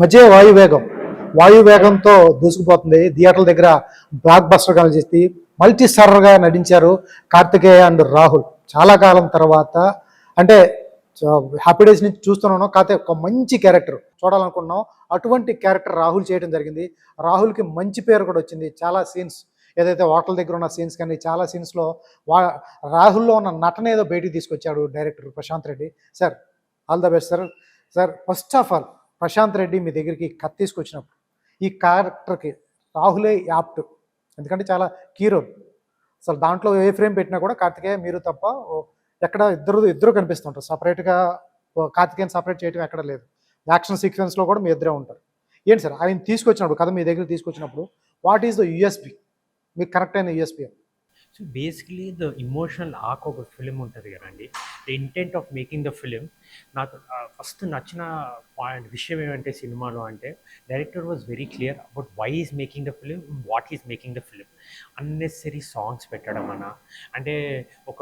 భజే వాయు వేగం వాయు వేగంతో దూసుకుపోతుంది. థియేటర్ల దగ్గర బ్లాక్ బస్టర్ గా చేసి మల్టీ స్టారర్గా నటించారు కార్తికేయ అండ్ రాహుల్. చాలా కాలం తర్వాత అంటే హ్యాపీ డేస్ నుంచి చూస్తున్నాను, కాకపోతే ఒక మంచి క్యారెక్టర్ చూడాలనుకున్నాం. అటువంటి క్యారెక్టర్ రాహుల్ చేయడం జరిగింది. రాహుల్కి మంచి పేరు కూడా వచ్చింది. చాలా సీన్స్ ఏదైతే హోటల్ దగ్గర ఉన్న సీన్స్ కానీ చాలా సీన్స్లో వా రాహుల్లో ఉన్న నటన ఏదో బయటికి తీసుకొచ్చాడు director Prashanth Reddy. Sir, all the best sir. Sir, first of all Prashanth Reddy మీ దగ్గరికి కథ తీసుకొచ్చినప్పుడు ఈ క్యారెక్టర్కి రాహులే యాప్ట్, ఎందుకంటే చాలా కీ రోల్. అసలు దాంట్లో ఏ ఫ్రేమ్ పెట్టినా కూడా కార్తికేయ మీరు తప్ప ఎక్కడ ఇద్దరు కనిపిస్తుంటారు. సపరేట్గా కార్తికేయని సపరేట్ చేయడం ఎక్కడ లేదు. యాక్షన్ సీక్వెన్స్లో కూడా మీ ఇద్దరే ఉంటారు. ఏంటి సార్ ఆయన తీసుకొచ్చినప్పుడు కథ మీ దగ్గర తీసుకొచ్చినప్పుడు వాట్ ఈస్ ద యూఎస్పి, మీకు కరెక్ట్ అయిన USP? So basically the emotional arc ఒక ఫిలిం ఉంటుంది కదండి. The intent of making the film నాకు ఫస్ట్ నచ్చిన విషయం ఏమంటే సినిమాలో అంటే director was very clear about why is making the film, what is making the film. Unnecessary songs పెట్టడం అన్నా, అంటే ఒక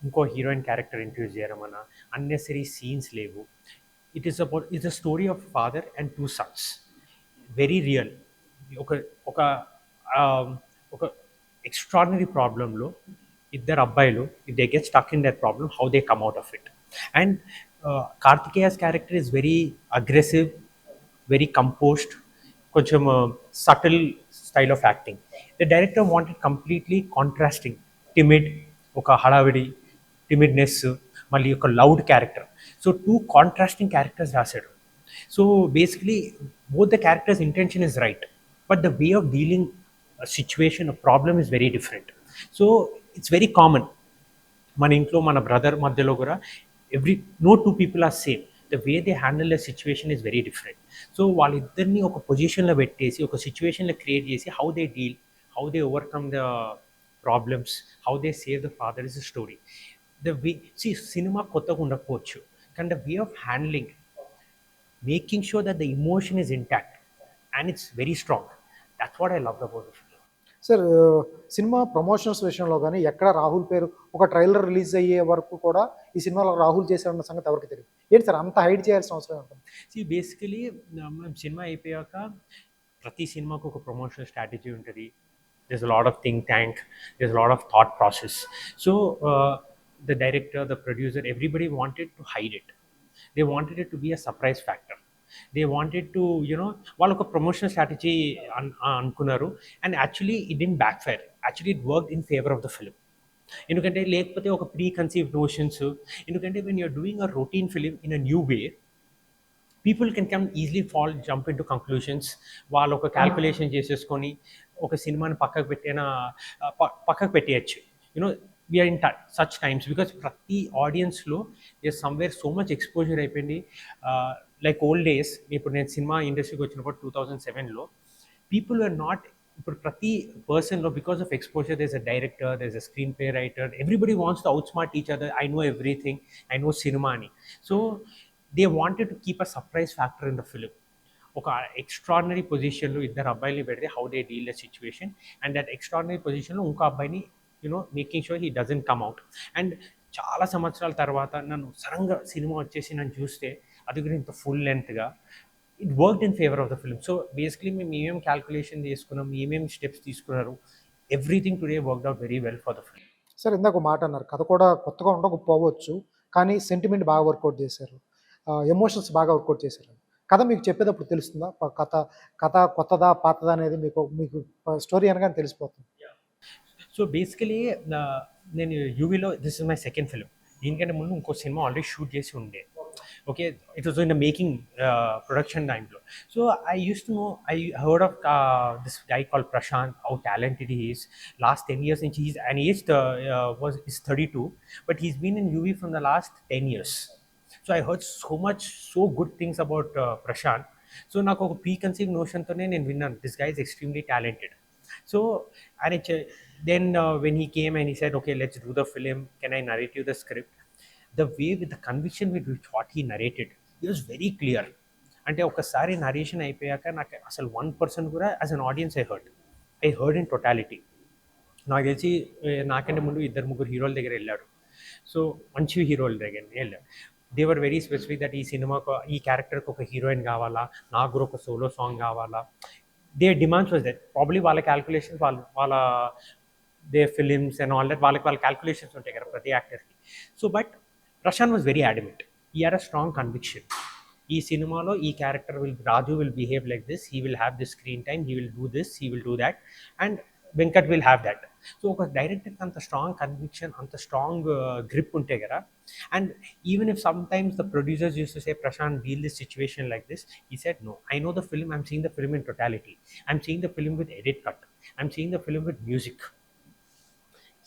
ఇంకో హీరోయిన్ క్యారెక్టర్ ఇంట్రడ్యూస్ చేయడం అన్నా, అన్నెసరీ సీన్స్ లేవు. It's a story of father and two sons, very real. ఒక ఒక ఒక ఎక్స్ట్రాడినరీ ప్రాబ్లంలో ఇద్దరు అబ్బాయిలు, if they get stuck in that problem, how they come out of it. And Karthikeya's character is very aggressive, very composed, కొంచెం subtle style of acting. The director wanted completely contrasting, timid, ఒక హడావిడి timidness, మళ్ళీ ఒక loud character. So two contrasting characters రాశాడు. So basically both the characters intention is right, but the way of dealing situation, problem is very different. So it's very common మన ఇంట్లో మన brother మధ్యలో కూడా no two people are same. The way they handle the situation is very different. So వాళ్ళిద్దరిని ఒక పొజిషన్లో పెట్టేసి ఒక సిచ్యువేషన్లో క్రియేట్ చేసి how they deal, how they overcome the problems, how they save the father is the story. The way cinema కొత్తగా ఉండకపోవచ్చు, కానీ the way of handling, making sure that the emotion is intact and it's very strong. That's what I love about the film. Sir, cinema promotions విషయంలో కానీ ఎక్కడ రాహుల్ పేరు ఒక trailer release అయ్యే వరకు కూడా ఈ సినిమాలో రాహుల్ చేశాడన్న సంగతి ఎవరికి తెలియదు. ఏంటి సార్ అంత హైడ్ చేయాల్సిన అవసరం ఉంటుంది? బేసికలీ మనం సినిమా అయిపోయాక ప్రతి సినిమాకు ఒక ప్రమోషనల్ స్ట్రాటజీ ఉంటుంది. there's a lot of think tank, there's a lot of thought process. So the director, the producer, everybody wanted to hide it. They wanted it to be a surprise factor. They wanted to, వాళ్ళు ఒక promotional strategy అనుకున్నారు. And actually it did backfire. Actually it work in favour of the film. ఎందుకంటే లేకపోతే ఒక preconceived notions, ఎందుకంటే when you're doing a routine film in a new way, people can easily jump into conclusions. వాళ్ళు ఒక calculation చేసేసుకొని ఒక సినిమాని పక్కకు పెట్టేయచ్చు. We're in such times because ప్రతి ఆడియన్స్లో సమ్వేర్ సో మచ్ ఎక్స్పోజర్ అయిపోయింది. లైక్ ఓల్డ్ డేస్, ఇప్పుడు నేను సినిమా ఇండస్ట్రీకి వచ్చినప్పుడు 2007లో పీపుల్ ఆర్ నాట్, ఇప్పుడు ప్రతి పర్సన్లో because of exposure there is a director, there is a screenplay writer, everybody wants to outsmart each other. I know everything, I know cinema అని. So they wanted to keep a surprise factor in the film. ఒక extraordinary పొజిషన్లో ఇద్దరు అబ్బాయిని పెడితే how they deal the situation, and that extraordinary పొజిషన్లో ఇంకో అబ్బాయిని making sure he doesn't come out. And చాలా సంవత్సరాల తర్వాత నన్ను సడన్గా సినిమా వచ్చేసి నన్ను చూస్తే, అది కూడా ఇంత ఫుల్ లెంత్గా, it worked in favour of the film. So basically మేము ఏమేమి క్యాల్కులేషన్ చేసుకున్నాం, ఏమేమి స్టెప్స్ తీసుకున్నారు, everything today worked out very well for the film. Sir, ఇందాక ఒక మాట అన్నారు, కథ కూడా కొత్తగా ఉండకపోవచ్చు, కానీ సెంటిమెంట్ బాగా వర్కౌట్ చేశారు, ఎమోషన్స్ బాగా వర్కౌట్ చేశారు. కథ మీకు చెప్పేటప్పుడు తెలుస్తుందా? కథ కథ కొత్తదా పాతదా అనేది మీకు మీకు స్టోరీ అనగానే తెలిసిపోతుంది. సో బేసికలీ నేను యూవీలో this is my second film. దీనికంటే ముందు ఇంకో సినిమా ఆల్రెడీ షూట్ చేసి ఉండే. Okay, it was in the making production టైంలో. So I heard of this guy call Prashant, how talented he is. Last 10 years నుంచి is 32, but he's been in UV from the last 10 years. So I heard so good things about Prashant. So నాకు ఒక pre conceive నోషన్తోనే నేను విన్నాను, this guy is extremely talented. So and then when he came and he said, okay, let's do the film, can I narrate you the script? The way, with the conviction with which what he narrated, he was very clear. అంటే ఒకసారి narration అయిపోయాక నాకు అసలు 1% కూడా as an audience I heard in totality. నాకు తెలిసి నాకంటే ముందు 2-3 హీరోల దగ్గర వెళ్ళాడు. సో మంచి హీరోల దగ్గర వెళ్ళాడు. They were very specific that ఈ సినిమాకు ఈ క్యారెక్టర్కి ఒక హీరోయిన్ కావాలా, నాకు కూడా ఒక సోలో సాంగ్ కావాలా. They demands was that. Probably వాళ్ళ క్యాల్కులేషన్స్ వాళ్ళ they films and all that వాళ్ళ క్యాల్కులేషన్స్ ఉంటాయి కదా ప్రతి యాక్టర్కి. So but Prashant was very adamant. He had a strong conviction. ఈ సినిమాలో ఈ character Raju will behave like this, he will have this screen time, he will do this, he will do that, and Venkat will have that. So ఒక డైరెక్టర్కి అంత strong conviction, అంత strong grip ఉంటే కదా. And even if sometimes the producers use to say Prashant deal this situation like this, he said no, I know the film, I'm seeing the film in totality, I'm seeing the film with edit cut, I'm seeing the film with music.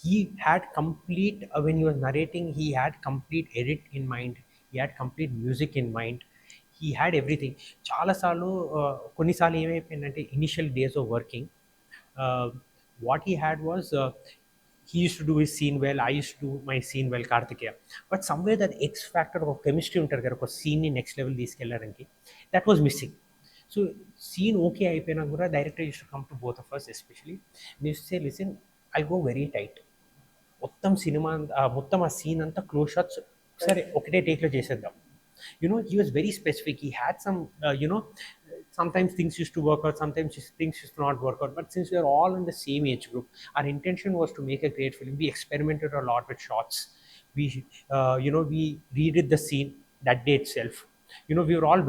He had complete when he was narrating, he had complete edit in mind, he had complete music in mind, he had everything. చాలాసార్లు కొన్నిసార్లు ఏమైపోయిందంటే initial days of working, what he had was he used to do his scene well, I used to do my scene well, Kartikeya. But somewhere that X factor of chemistry ఉంటారు కదా ఒక సీన్ని next level తీసుకెళ్ళడానికి, that was missing. So scene okay అయిపోయినా కూడా director use to come to both of us especially, use say listen, I go very tight. మొత్తం cinema మొత్తం ఆ సీన్ అంతా క్లోజ్ షాట్స్ సరే ఒకటే టేక్లో చేసేద్దాం. He was very specific. He had some, sometimes things used to work out, sometimes things used to not work out. But since we are all in the same age group, our intention was to make a great film. We experimented a lot with shots. We redid the scene that day itself. We were all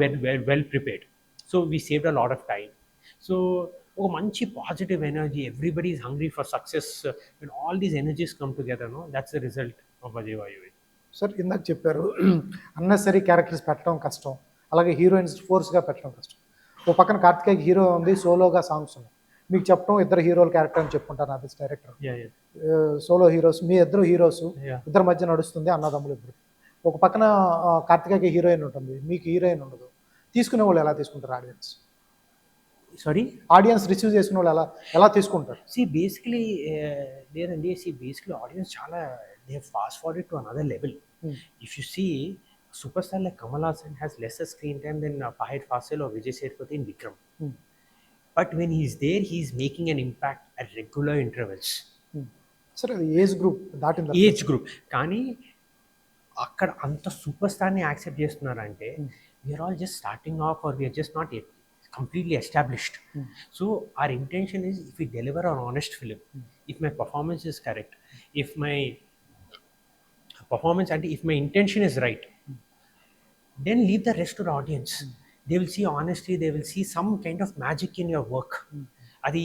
well prepared. So we saved a lot of time. So, oh, manchi positive energy. Everybody is hungry for success. When all these energies come together, no, that's the result of Bhaje Vayu Vegam. Sir ఇందాక చెప్పారు unnecessary characters పెట్టడం కష్టం, అలాగే heroines ఫోర్స్గా పెట్టడం కష్టం. ఓ పక్కన Karthikeya hero ఉంది, సోలోగా సాంగ్స్ ఉన్నాయి. మీకు చెప్పడం ఇద్దరు హీరోల క్యారెక్టర్ అని చెప్పుకుంటారు అది డైరెక్టర్. సోలో హీరోస్, మీ ఇద్దరు హీరోస్, ఇద్దరి మధ్య నడుస్తుంది అన్నదమ్ములు ఇద్దరు. ఒక పక్కన కార్తికేయ హీరోయిన్ ఉంటుంది, మీకు హీరోయిన్ ఉండదు. తీసుకునే వాళ్ళు ఎలా తీసుకుంటారు ఆడియన్స్? సారీ, ఆడియన్స్ రిసీవ్ చేసుకునే వాళ్ళు ఎలా తీసుకుంటారు? బేసికలీ లేదండి, బేసికలీ ఆడియన్స్ చాలా they have fast forwarded to another level. If you see, superstar like Kamal Haasan has lesser screen time than Fahad Fasil or Vijay Sethupathi in Vikram. But when he's there, he's making an impact at regular intervals. Sir, the age group, that in the age group. కానీ అక్కడ అంత super స్టార్ని accept చేస్తున్నారంటే we're all just starting off or we're just not at completely established. So our intention is, if we deliver an honest film, if my performance is correct, if my performance and if my intention is right, then leave the rest to the audience. They will see honesty, they will see some kind of magic in your work. Adi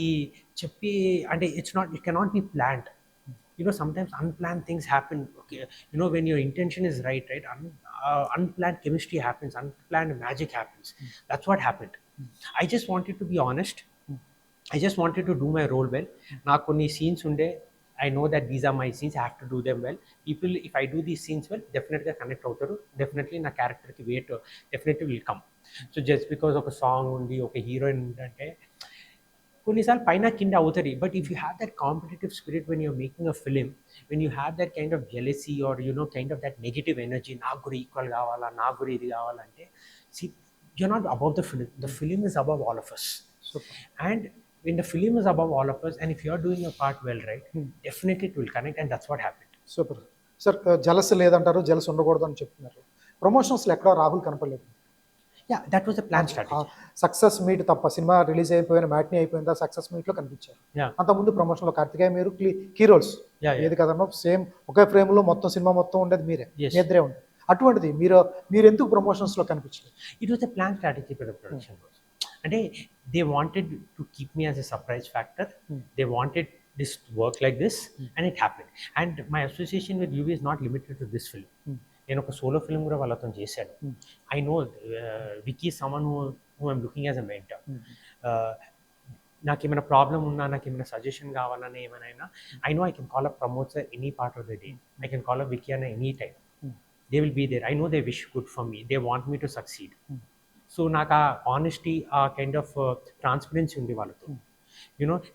cheppi, and it's not, it cannot be planned. Sometimes unplanned things happen. Okay, when your intention is right, unplanned chemistry happens, unplanned magic happens. That's what happened. I just wanted to be honest. I just wanted to do my role well. Na konni scenes unde, I know that these are my scenes, I have to do them well. People, if I do these scenes well, definitely connect avutaru, definitely na character ki weight definitely will come. So just because of a song undi, okay, heroine undante కొన్నిసార్లు పైన కింద అవుతుంది. But if you have that competitive spirit when you're making a film, when you have that kind of jealousy or kind of that negative energy, నాకు కూడా equal కావాలా, నాకు కూడా ఇది కావాలంటే, see you're not above the film. The film is above all of us. Super. And when the film is above all of us, and if you're doing your part well, right, definitely it will connect, and that's what happened. Super. Sir, jealous లేదంటారు, jealous ఉండకూడదు అని చెప్తున్నారు. ప్రమోషన్స్లో ఎక్కడ రాహుల్ కనపడలేదు. Yeah, that was a plan strategy. Success meet తప్ప, cinema release అయిపోయిన matinee అయిపోయిందా, success మీట్లో కనిపించారు. అంతకుముందు ప్రమోషన్లో కార్తికేయ మీరు హీరోస్ ఏది కదన్నా సేమ్ ఒకే ఫ్రేమ్లో మొత్తం సినిమా మొత్తం ఉండేది మీరే, మీ ఇద్దరే ఉండేది. అటువంటిది మీరు ఎందుకు ప్రమోషన్స్లో కనిపించలేదు? It was a plan strategy for the production. అంటే they wanted to keep me as a surprise factor. They wanted this work like this, and it happened. And my association with UV is not limited to this film. నేను ఒక solo film కూడా వాళ్ళతో చేశాను. I know Vicky someone who I'm looking as a mentor. నాకు ఏమైనా problem ఉన్నా, నాకు ఏమైనా సజెషన్ కావాలన్నా, ఏమైనా, I no I can call up Pramod any part of the day. I can call up Vicky అన్న any time. They will be there. I know they wish good for me. They want me to succeed. So నాకు ఆ honesty, ఆ kind of transparency ఉంది వాళ్ళతో.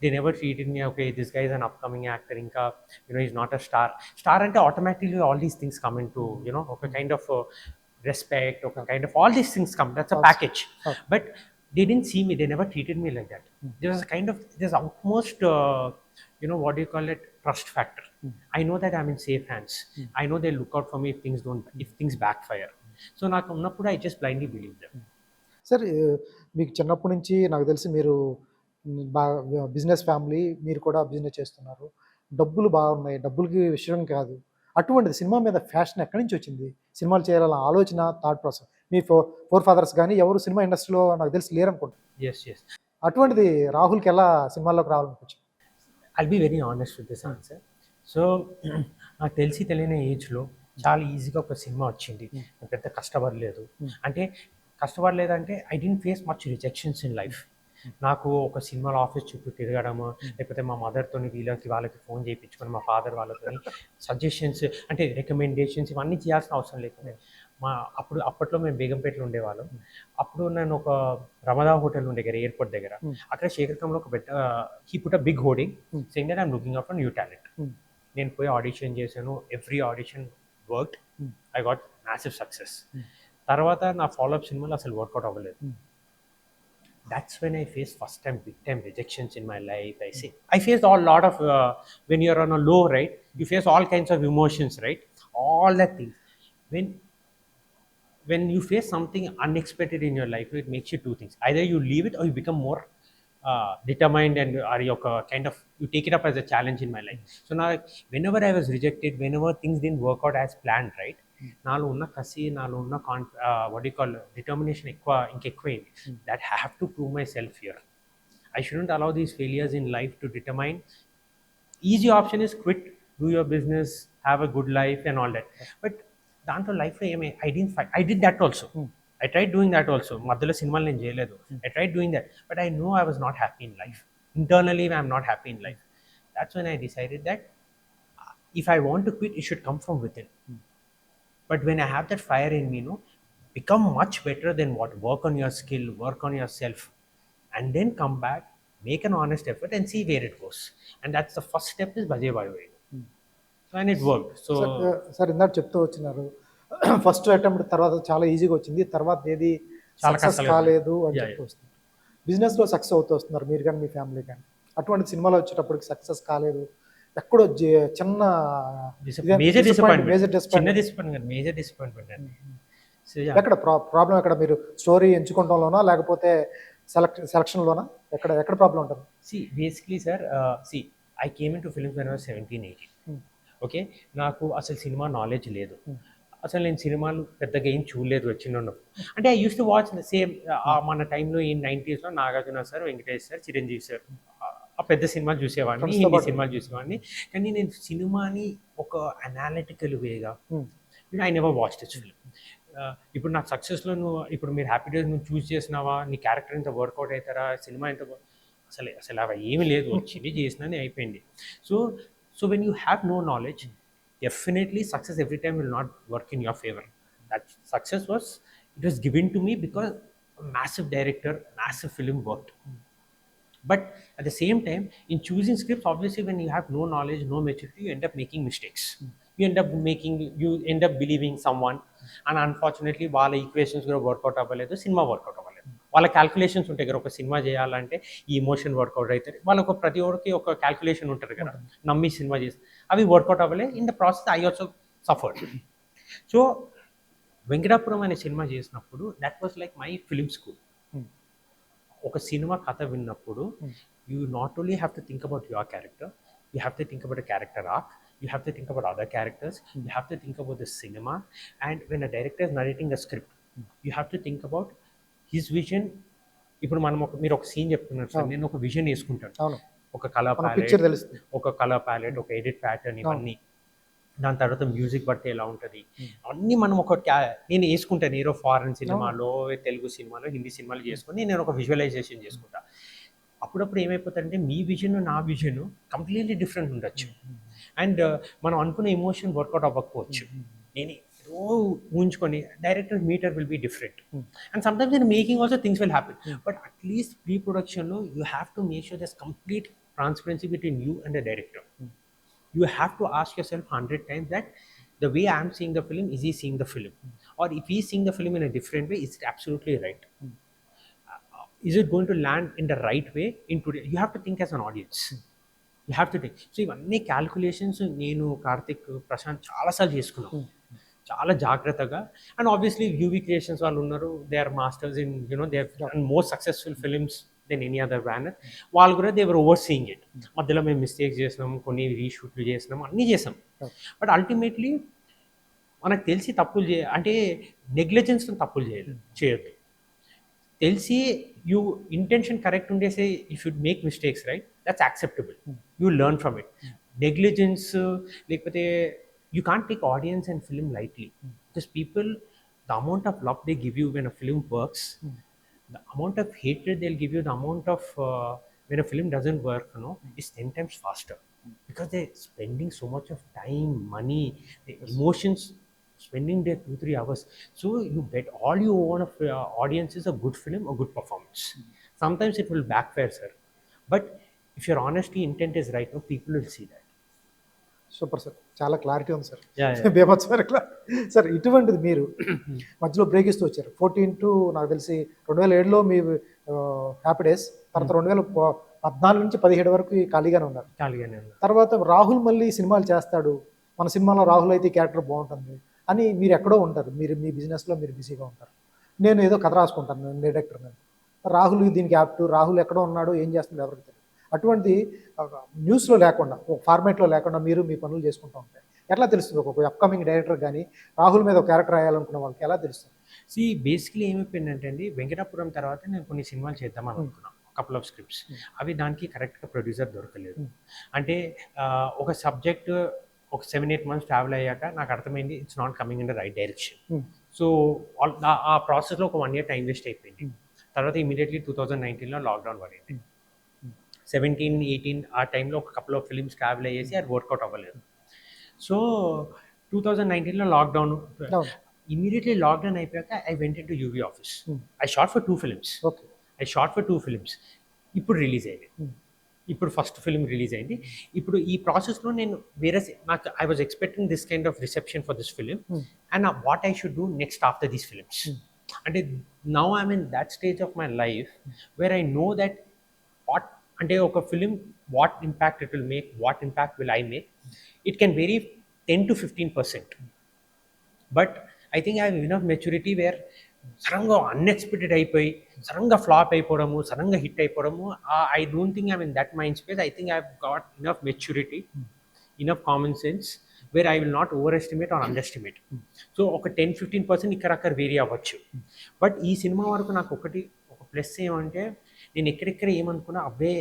They never treated me, okay, this guy is an upcoming actor, ఇంకా he's not a star అంటే automatically all these things come into ఒక kind of respect, ఒక kind of all these things come, that's a package. But they didn't see me, they never treated me like that. There was a kind of, there's almost what do you call it, trust factor. I know that I'm in safe hands. I know they'll look out for me if things backfire. So నాకు ఉన్నప్పుడు I just blindly believe that. Sir మీకు చిన్నప్పటి నుంచి నాకు తెలిసి మీరు బాగా business family, మీరు కూడా బిజినెస్ చేస్తున్నారు. డబ్బులు బాగున్నాయి, డబ్బులకి విషయం కాదు. అటువంటిది సినిమా మీద ఫ్యాషన్ ఎక్కడి నుంచి వచ్చింది? సినిమాలు చేయాలన్న ఆలోచన, థాట్ ప్రాసెస్. మీ ఫోర్ ఫాదర్స్ గానీ ఎవరు సినిమా ఇండస్ట్రీలో నాకు తెలిసి లేరనుకుంటా. Yes yes. అటువంటిది రాహుల్‌కి ఎలా సినిమాల్లోకి రావాలనిపించింది? I'll be very honest with this answer. So నాకు తెలిసి తెలియని ఏజ్లో చాలా ఈజీగా ఒక సినిమా వచ్చింది. నేను పెద్ద కష్టపడలేదు. అంటే కష్టపడలేదంటే I don't face much rejections in life. నాకు ఒక సినిమాలో ఆఫీస్ చుట్టూ తిరగడము, లేకపోతే మా మదర్‌తోని వాళ్ళకి ఫోన్ చేయించుకొని, మా ఫాదర్ వాళ్ళతోని సజెషన్స్ అంటే రికమెండేషన్స్ ఇవన్నీ చేయాల్సిన అవసరం లేకుండే. అప్పట్లో మేము బేగంపేటలో ఉండేవాళ్ళం. అప్పుడు నేను ఒక రమదా హోటల్ ఉండే దగ్గర, ఎయిర్‌పోర్ట్ దగ్గర. అక్కడ శేఖర్ ఒక పెద్ద he put a big hoarding saying that I am looking out for new talent. నేను పోయి ఆడిషన్ చేశాను. Every audition worked. I got massive success. తర్వాత నా ఫాలోఅప్ సినిమాలు అసలు వర్కౌట్ అవ్వలేదు. That's when I faced first time big time rejections in my life. I faced a lot of when you're on a low, right? You face all kinds of emotions, right? All that things. When you face something unexpected in your life, it makes you do things. Either you leave it or you become more determined, and are you kind of you take it up as a challenge in my life. So now, whenever I was rejected, whenever things didn't work out as planned, right? నాలో ఉన్న కసి, నాలో ఉన్న what you call determination ఇంకెక్కువైంది. That have to prove myself here. I shouldn't allow these failures in life to determine. Easy option is quit, do your business, have a good life and all that. But దాంట్లో లైఫ్లో ఏమై I did that also. I tried doing that also. మధ్యలో సినిమాలు నేను చేయలేదు. I tried doing that, but I no I was not happy in life. Internally I'm not happy in life. That's when I decided that if I want to quit, it should come from with in. But when I have that fire in me, become much better than what, work on your skill, work on yourself, and then come back, make an honest effort and see where it goes. And that's the first step is Bhaje Vayu Vegam. So and it worked. So sir ఇందాక చెప్తూ వచ్చినారు first attempt తర్వాత చాలా ఈజీగా వచ్చింది, తర్వాత ఏది success కాలేదు అని చెప్తూ వస్తున్నారు. బిజినెస్లో సక్సెస్ అవుతూ వస్తున్నారు మీరు కానీ మీ ఫ్యామిలీ కానీ. అటువంటి సినిమాలో వచ్చేటప్పటికి సక్సెస్ కాలేదు, ఎక్కడో చిన్న మేజర్ డిసప్పాయింట్మెంట్ అండి. ఎక్కడ ప్రాబ్లం? ఎక్కడ మీరు స్టోరీ ఎంచుకోవడంలోనా లేకపోతే సెలక్షన్లోనా? ఎక్కడ ప్రాబ్లం ఉంటుంది? Basically sir, I came in to films when I was 17-18. Okay, నాకు అసలు సినిమా నాలెడ్జ్ లేదు. అసలు నేను సినిమాలు పెద్దగా ఏం చూడలేదు చిన్నప్పుడు. అంటే I used to watch the same మన టైంలో ఈ 90s Nagarjuna sir, Venkatesh sir, Chiranjeevi sir, ఆ పెద్ద సినిమాలు చూసేవాడిని, హిందీ సినిమాలు చూసేవాడిని. కానీ నేను సినిమాని ఒక analytical Vega I never watch this film. ఇప్పుడు నా సక్సెస్లో ఇప్పుడు మీరు హ్యాపీడే నువ్వు చూస్ చేసినావా, నీ క్యారెక్టర్ ఎంత వర్కౌట్ అవుతారా, సినిమా ఎంత అసలు అవి ఏమీ లేదు, వచ్చింది చేసినా అయిపోయింది. So when you have no knowledge, definitely success every time will not work in your favor. That success was given to me because a massive director, massive film worked. But at the same time, in choosing scripts, obviously when you have no knowledge, no maturity, you end up making mistakes. You end up believing someone, and unfortunately వాళ్ళ equations కూడా work out అవ్వలేదు, cinema work out అవ్వలేదు. వాళ్ళ calculations ఉంటాయి కదా, ఒక cinema చేయాలంటే ఈ ఎమోషన్ వర్కౌట్ అవుతుంది, వాళ్ళకు ప్రతి ఒక్కరికి ఒక క్యాల్కులేషన్ ఉంటుంది కదా, నమ్మి సినిమా చేసి అవి వర్కౌట్ అవ్వలేదు. In the process I also suffered. So Venkatapuram అనే సినిమా చేసినప్పుడు that was like my film school. ఒక సినిమా కథ విన్నప్పుడు you not only have to think about your character, you have to think about a character arc, you have to think about other characters, you have to think about the cinema, and when a director is narrating a script, you have to think about his vision. ఇప్పుడు మనం మీరు ఒక scene చెప్తున్నారు sir, నేను ఒక vision వేసుకుంటాను, ఒక colour palette, ఒక ఎడిట్ ప్యాటర్న్, ఇవన్నీ. దాని తర్వాత మ్యూజిక్ బట్టి ఎలా ఉంటుంది అన్నీ మనం నేను వేసుకుంటాను. ఏదో ఫారెన్ సినిమాలో, తెలుగు సినిమాలో, హిందీ సినిమాలు చేసుకొని నేను ఒక విజువలైజేషన్ చేసుకుంటా. అప్పుడప్పుడు ఏమైపోతుందంటే మీ విజన్ నా విజన్ కంప్లీట్లీ డిఫరెంట్ ఉండొచ్చు, అండ్ మనం అనుకునే ఎమోషన్ వర్కౌట్ అవ్వకపోవచ్చు. నేను ఏదో ఊహించుకొని director meter will be different, and sometimes in making also things will happen. But at least pre ప్రొడక్షన్లో you have to make sure there's complete transparency between you and the director. You have to ask yourself 100 times that the way I am seeing the film, is he seeing the film? Or if he is seeing the film in a different way, is it absolutely right? Is it going to land in the right way? You have to think as an audience. You have to think. So ఇవన్నీ calculations నేను, కార్తిక్, ప్రశాంత్ చాలాసార్లు చేసుకున్నాం. చాలా జాగ్రత్తగా. And obviously UV creations వాళ్ళు ఉన్నారు, they are masters in they Yeah. Are more successful films than any other banner. వాళ్ళు కూడా they were overseeing it. మధ్యలో మేము మిస్టేక్స్ చేసినాం, కొన్ని రీషూట్లు చేసినాం, అన్నీ చేసాం. Yeah. బట్ అల్టిమేట్లీ మనకు తెలిసి తప్పులు అంటే నెగ్లిజెన్స్తో తప్పులు చేయొద్దు. తెలిసి యూ ఇంటెన్షన్ కరెక్ట్ ఉండేసే you should make mistakes, right? That's acceptable. You learn from it. Negligence లేకపోతే you can't take audience and film lightly, because people, the amount of love they give you when a film works, the amount of hatred they'll give you, the amount of when a film doesn't work, is 10 times faster, because they're spending so much of time, money, the emotions, spending their 2-3 hours. So you bet all you want of audience is a good film, a good performance. Sometimes it will backfire, sir, but if your honesty intent is right, people will see that. Super sir, చాలా clarity ఉంది sir. Yeah, yeah. బేభత్సమైన sir, ఇటువంటిది మీరు మధ్యలో break ఇస్తూ వచ్చారు. 14 నాకు తెలిసి 2007లో మీ happy days, తర్వాత 2014 నుంచి 17 వరకు ఖాళీగానే ఉన్నారు. తర్వాత రాహుల్ మళ్ళీ సినిమాలు చేస్తాడు, మన సినిమాలో రాహుల్ అయితే ఈ క్యారెక్టర్ బాగుంటుంది అని మీరు ఎక్కడో ఉంటారు, మీరు మీ బిజినెస్లో మీరు బిజీగా ఉంటారు. నేను ఏదో కథ రాసుకుంటాను, నేను డైరెక్టర్, నేను రాహుల్ దీనికి యాప్ట్, రాహుల్ ఎక్కడో ఉన్నాడు, ఏం చేస్తున్నాడు ఎవరికి తెలియదు. అటువంటి న్యూస్లో లేకుండా, ఒక ఫార్మేట్లో లేకుండా మీరు మీ పనులు చేసుకుంటూ ఉంటారు. ఎట్లా తెలుస్తుంది ఒక అప్కమింగ్ డైరెక్టర్ కానీ రాహుల్ మీద ఒక క్యారెక్టర్ రాయాలనుకున్న వాళ్ళకి ఎలా తెలుస్తుంది? బేసిక్లీ ఏమైపోయిందంటే అండి, వెంకటాపురం తర్వాత నేను కొన్ని సినిమాలు చేద్దామని అనుకున్నాను, కపుల్ ఆఫ్ స్క్రిప్ట్స్. అవి దానికి కరెక్ట్గా ప్రొడ్యూసర్ దొరకలేదు. అంటే ఒక సబ్జెక్ట్ ఒక 7-8 మంత్స్ ట్రావెల్ అయ్యాక నాకు అర్థమైంది it's not coming in the right direction. So ఆ ప్రాసెస్లో ఒక 1 year టైం వేస్ట్ అయిపోయింది. తర్వాత ఇమీడియట్లీ 2019లో లాక్డౌన్ పడింది. 17-18 ఆ టైంలో ఒక కపుల్ ఆఫ్ ఫిల్మ్స్ ట్రావెల్ అయ్యేసి అది వర్కౌట్ అవ్వలేదు. సో 2019లో లాక్డౌన్, ఇమీడియట్లీ లాక్డౌన్ అయిపోయాక I went in to UV office. I shot for 2 films. ఇప్పుడు రిలీజ్ అయింది. ఇప్పుడు ఫస్ట్ ఫిల్మ్ రిలీజ్ అయింది. ఇప్పుడు ఈ ప్రాసెస్లో నేను నాకు I was expecting this kind of reception for this film, and what I should do next after these films. అంటే now I'm in that stage of my life where I know that what అంటే ఒక film what impact it will make, what impact will I make. It can very 10-15%. But I think I have enough maturity where సడన్గా unexpected అయిపోయి సడన్గా flop అయిపోవడము, సడన్గా hit అయిపోవడము, I don't think I mean that mind space. I think I have got enough maturity, enough common sense where I will not overestimate or underestimate. So ఒక 10-15% ఇక్కడ vary అవ్వచ్చు. But ఈ cinema వరకు నాకు ఒక plus ఏమంటే, నేను ఎక్కడెక్కడ ఏమనుకున్నా అవే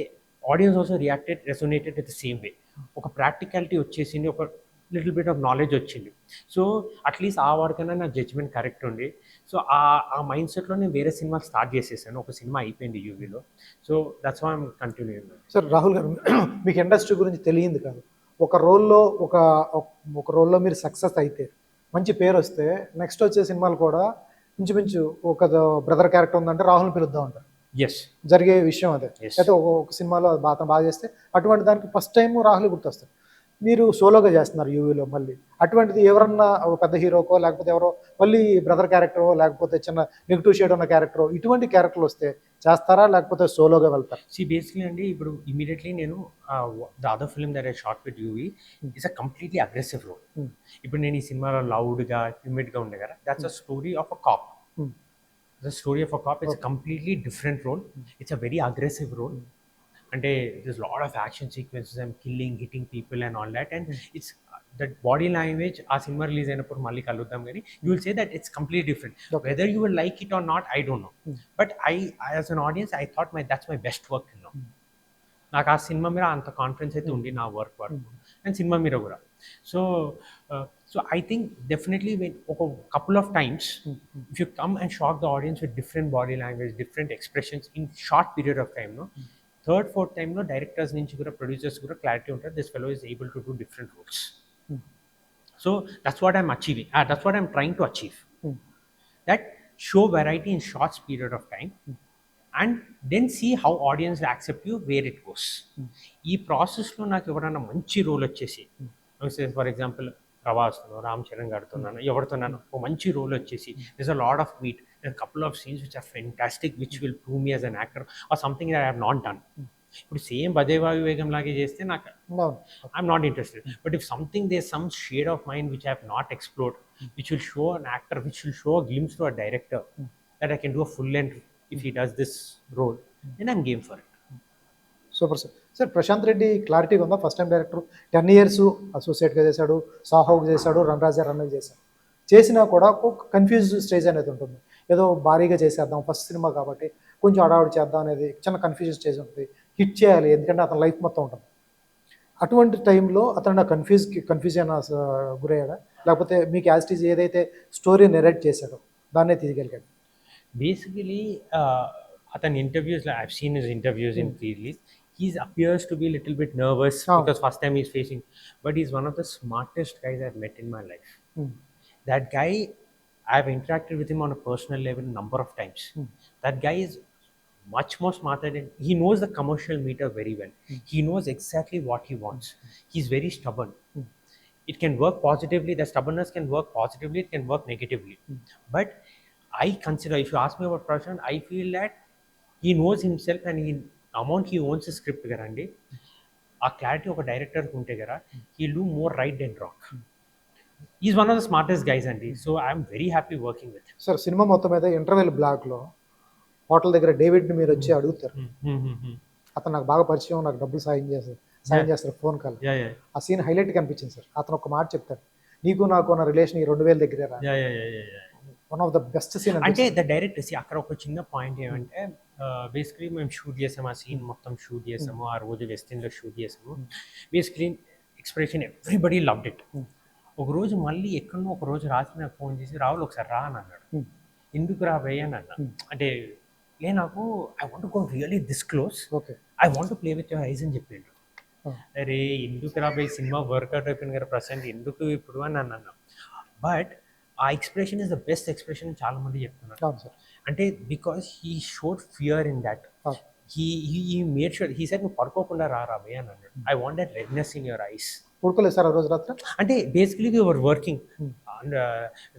audience also resonated with the same way. ఒక ప్రాక్టికాలిటీ వచ్చేసింది, ఒక లిటిల్ బిట్ ఆఫ్ నాలెడ్జ్ వచ్చింది. సో అట్లీస్ట్ ఆ వరకైనా నా జడ్జ్మెంట్ కరెక్ట్ ఉంది. సో ఆ మైండ్ సెట్లో నేను వేరే సినిమా స్టార్ట్ చేసేసాను. ఒక సినిమా అయిపోయింది యూవీలో. So that's why I'm continuing. Sir Rahul garu, మీకు ఇండస్ట్రీ గురించి తెలియదు కాదు, ఒక రోల్లో మీరు సక్సెస్ అయితే, మంచి పేరు వస్తే, నెక్స్ట్ వచ్చే సినిమాలు కూడా ఇంచుమించు ఒక బ్రదర్ క్యారెక్టర్ ఉందంటే రాహుల్ని పిలుద్దాం అంటారు. జరిగే విషయం అదే. అయితే ఒక సినిమాలో బాగా చేస్తే అటువంటి దానికి ఫస్ట్ టైం రాహుల్ గుర్తొస్తారు. మీరు సోలోగా చేస్తున్నారు యూవీలో, మళ్ళీ అటువంటిది ఎవరన్నా ఒక పెద్ద హీరోకో లేకపోతే ఎవరో మళ్ళీ బ్రదర్ క్యారెక్టరో లేకపోతే చిన్న నెగిటివ్ షేడ్ ఉన్న క్యారెక్టరో ఇటువంటి క్యారెక్టర్లు వస్తే చేస్తారా, లేకపోతే సోలోగా వెళ్తారా? బేసిక్లీ అండి, ఇప్పుడు ఇమీడియట్లీ నేను the other film that I shot with UV is a completely aggressive role. ఇప్పుడు నేను ఈ సినిమాలో లౌడ్గా హ్యూమిడ్గా ఉండే కదా, that's a story of a cop. The story of a cop is a completely different role. It's a very aggressive role. And there's a lot of action sequences. I'm killing, hitting people and all that. And it's that body language, ఆ cinema release అయినప్పుడు మళ్ళీ కలుద్దాం కానీ you will say that it's completely different. Whether you will like it or not, I don't know. But I as an audience, I thought that's my best work. నాకు ఆ cinema మీద అంత confidence అయితే ఉంది నా వర్క్ అండ్ సినిమా మీద కూడా. So I think definitely ఒక couple of times if you come and shock the audience with different body language, different expressions in short period of time, third fourth టైంలో directors నుంచి కూడా producers కూడా clarity ఉంటుంది, this fellow is able to do different roles. So that's what I'm achieving, that's what I'm trying to achieve, that show variety in short period of time and then see how audience accept you where it goes. ఈ ప్రాసెస్లో నాకు ఎవరైనా మంచి role వచ్చేసి, for example ప్రభాస్తో, రామ్ చరణ్ గారితోన్నాను, ఎవరితోన్నాను ఒక మంచి రోల్ వచ్చేసి, this a lot of meat, couple of scenes which are fantastic, which will prove me as an actor or something that I have not done. ఇప్పుడు సేమ్ భజే వాయు వేగం లాగే చేస్తే నాకు అవును. I'm not interested. But if something there some shade of mind which I have not explored, which will show an actor, which will show a glimpse to a director that I can do a full length if he does this role, then I'm game for it. Super sir. Sir Prashant Reddy క్లారిటీగా ఉందా? First time director 10 years అసోసియేట్గా చేశాడు, సాహోకి చేశాడు, run రాజా రన్నుకి చేశాడు. చేసినా కూడా ఒక కన్ఫ్యూజ్ స్టేజ్ అనేది ఉంటుంది. ఏదో భారీగా చేసేద్దాం ఫస్ట్ సినిమా కాబట్టి, కొంచెం హడావుడి చేద్దాం అనేది చిన్న కన్ఫ్యూజన్ స్టేజ్ ఉంటుంది. హిట్ చేయాలి ఎందుకంటే అతని లైఫ్ మొత్తం ఉంటుంది. అటువంటి టైంలో అతను కన్ఫ్యూజన్ గురయ్యాడా? లేకపోతే మీకు యాజ్ ఇట్ ఈజ్ ఏదైతే స్టోరీ నెరేట్ చేశాడో దాన్నే తీయగలిగాడు? Basically, అతని ఇంటర్వ్యూస్లో I've seen his interviews in release, he appears to be a little bit nervous because first time he's facing, but he's one of the smartest guys I've met in my life. That guy, I've interacted with him on a personal level a number of times. That guy is much more smarter than, he knows the commercial meter very well. He knows exactly what he wants. He's very stubborn. It can work positively, the stubbornness can work positively, it can work negatively. But I consider, if you ask me about Prashant, I feel that he knows himself and he amount he owns a script garandi, ఆ clarity ఒక డైరెక్టర్కి ఉంటే కదా he'll do more right than wrong. Is one of the smartest guys అండి. So I'm very happy working with. Sir సినిమా మొత్తం మీద interval బ్లాక్లో హోటల్ దగ్గర డేవిడ్ని మీరు వచ్చి అడుగుతారు, అతను నాకు బాగా పరిచయం, నాకు డబ్బులు సాయం చేస్తారు ఫోన్ కాల్. ఆ సీన్ హైలైట్ కనిపించింది సార్. అతను ఒక మాట చెప్తాడు, నీకు నాకు ఉన్న రిలేషన్ ఈ 2000 దగ్గరే రా. One of the best scene. అంటే ద డైరెక్టర్ అక్కడ ఒక చిన్న పాయింట్ ఏమంటే, బేసికలీ మేము షూట్ చేసాము, ఆ సీన్ మొత్తం షూట్ చేసాము, ఆ రోజు వెస్టిన్లో షూట్ చేసాము. Basically expression everybody loved it. ఒక రోజు మళ్ళీ ఎక్కడో ఒక రోజు రాత్రి నాకు ఫోన్ చేసి, రాహుల్ ఒకసారి రా అని అన్నాడు. ఎందుకు రా భయ్య అని అన్నా. అంటే నాకు I want go really this close, I want play with your eyes అని చెప్పిండు. అరే ఎందుకు రా భయ్, సినిమా వర్కౌట్ అయిపోయింది కదా ప్రజెంట్, ఎందుకు ఇప్పుడు అని అన్నా. బట్ ఆ expression is the best expression చాలా మంది చెప్తున్నారు. అంటే because he showed fear in that. He made sure, he said నువ్వు పడుకోకుండా రా భయ్య అని అన్నాడు. I want that redness in your eyes. పడుకోలేదు సార్ ఆ రోజు రాత్రి. అంటే basically we were working and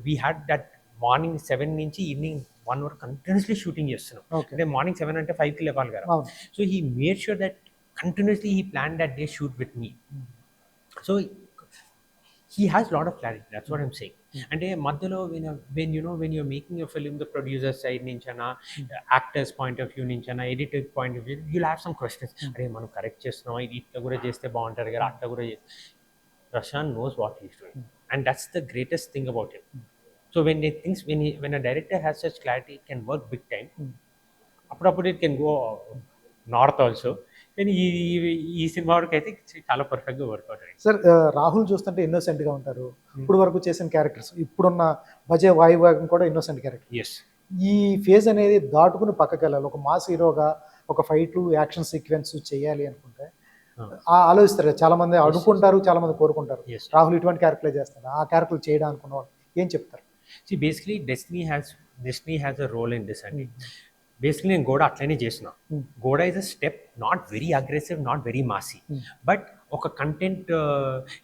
we had that morning 7 నుంచి ఈవినింగ్ 1 వరకు కంటిన్యూస్లీ షూటింగ్ చేస్తున్నాం. అంటే మార్నింగ్ 7 అంటే 5కి లేవాలి కదా. So he made sure that continuously he plan that day shoot with me. So he has a lot of clarity, that's what I'm saying. అంటే మధ్యలో when you're making a film, the producer side నుంచైనా, actors point of view నుంచైనా, editor point of view, you'll have some questions. అరే మనం correct చేస్తున్నాం, ఇది ఇట్లా కూడా చేస్తే బాగుంటుంది కదా, అట్లా కూడా Prashant knows what he's doing, and that's the greatest thing about him. So when a director has such clarity, it can work big time. అప్పుడప్పుడు it can go north also. కానీ ఈ సినిమా వరకు అయితే చాలా పర్ఫెక్ట్గా వర్కౌట్ అయ్యింది. Sir Rahul చూస్తుంటే ఇన్నోసెంట్గా ఉంటారు. ఇప్పుడు వరకు చేసిన క్యారెక్టర్స్, ఇప్పుడున్న భజే వాయు వేగం కూడా ఇన్నోసెంట్ క్యారెక్టర్. ఎస్, ఈ ఫేజ్ అనేది దాటుకుని పక్కకి వెళ్ళాలి. ఒక మాస్ హీరోగా ఒక ఫైట్లు, యాక్షన్ సీక్వెన్స్ చేయాలి అనుకుంటే ఆలోచిస్తారు కదా, చాలా మంది అనుకుంటారు, చాలా మంది కోరుకుంటారు. రాహుల్ ఇటువంటి క్యారెక్టర్లే చేస్తారు. ఆ క్యారెక్టర్లు చేయడం అనుకున్న వాళ్ళు ఏం చెప్తారు? Basically destiny has a role in this అండి. బేసిక్లీ నేను గోడ అట్లనే చేసిన. గోడ is a step, not very aggressive, not very massy, but ఒక కంటెంట్.